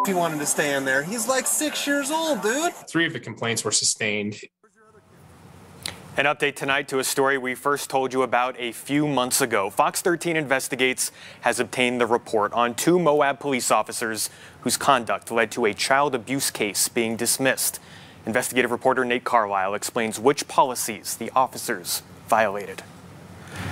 he wanted to stay in there. He's like 6 years old, dude. 3 of the complaints were sustained. An update tonight to a story we first told you about a few months ago. Fox 13 Investigates has obtained the report on 2 Moab police officers whose conduct led to a child abuse case being dismissed. Investigative reporter Nate Carlisle explains which policies the officers violated.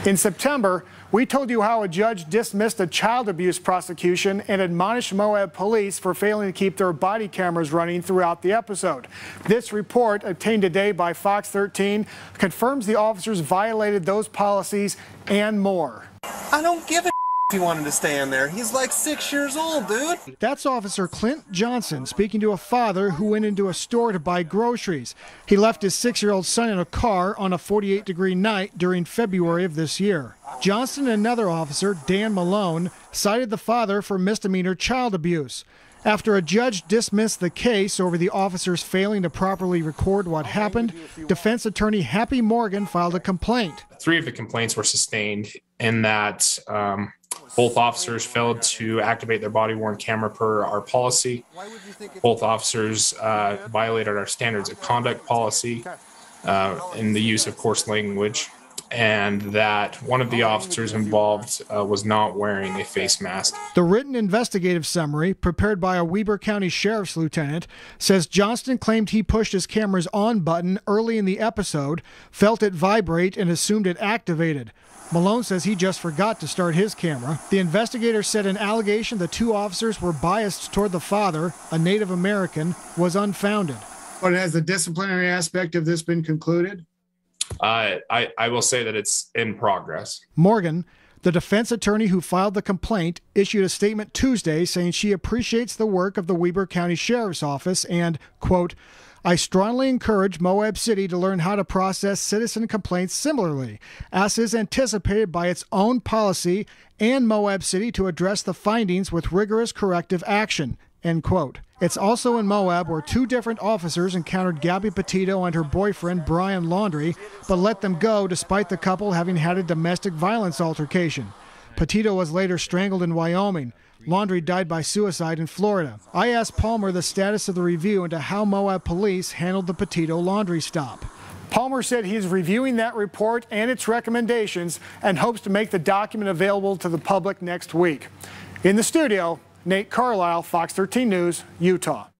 In September, we told you how a judge dismissed a child abuse prosecution and admonished Moab police for failing to keep their body cameras running throughout the episode. This report, obtained today by Fox 13, confirms the officers violated those policies and more. I don't give a he wanted to stay in there. He's like 6 years old, dude. That's Officer Clint Johnson speaking to a father who went into a store to buy groceries. He left his 6-year-old son in a car on a 48-degree night during February of this year. Johnson and another officer, Dan Malone, cited the father for misdemeanor child abuse. After a judge dismissed the case over the officers failing to properly record what happened, defense attorney Happy Morgan filed a complaint. 3 of the complaints were sustained in that both officers failed to activate their body-worn camera per our policy. Both officers violated our standards of conduct policy in the use of coarse language, and that one of the officers involved was not wearing a face mask. The written investigative summary, prepared by a Weber County Sheriff's Lieutenant, says Johnston claimed he pushed his camera's on button early in the episode, felt it vibrate, and assumed it activated. Malone says he just forgot to start his camera. The investigator said an allegation the 2 officers were biased toward the father, a Native American, was unfounded. But has the disciplinary aspect of this been concluded? I will say that it's in progress. Morgan, the defense attorney who filed the complaint, issued a statement Tuesday saying she appreciates the work of the Weber County Sheriff's Office and, quote, I strongly encourage Moab City to learn how to process citizen complaints similarly, as is anticipated by its own policy, and Moab City to address the findings with rigorous corrective action, end quote. It's also in Moab where 2 different officers encountered Gabby Petito and her boyfriend Brian Laundrie, but let them go despite the couple having had a domestic violence altercation. Petito was later strangled in Wyoming. Laundrie died by suicide in Florida. I asked Palmer the status of the review into how Moab police handled the Petito-Laundrie stop. Palmer said he is reviewing that report and its recommendations and hopes to make the document available to the public next week. In the studio, Nate Carlisle, Fox 13 News, Utah.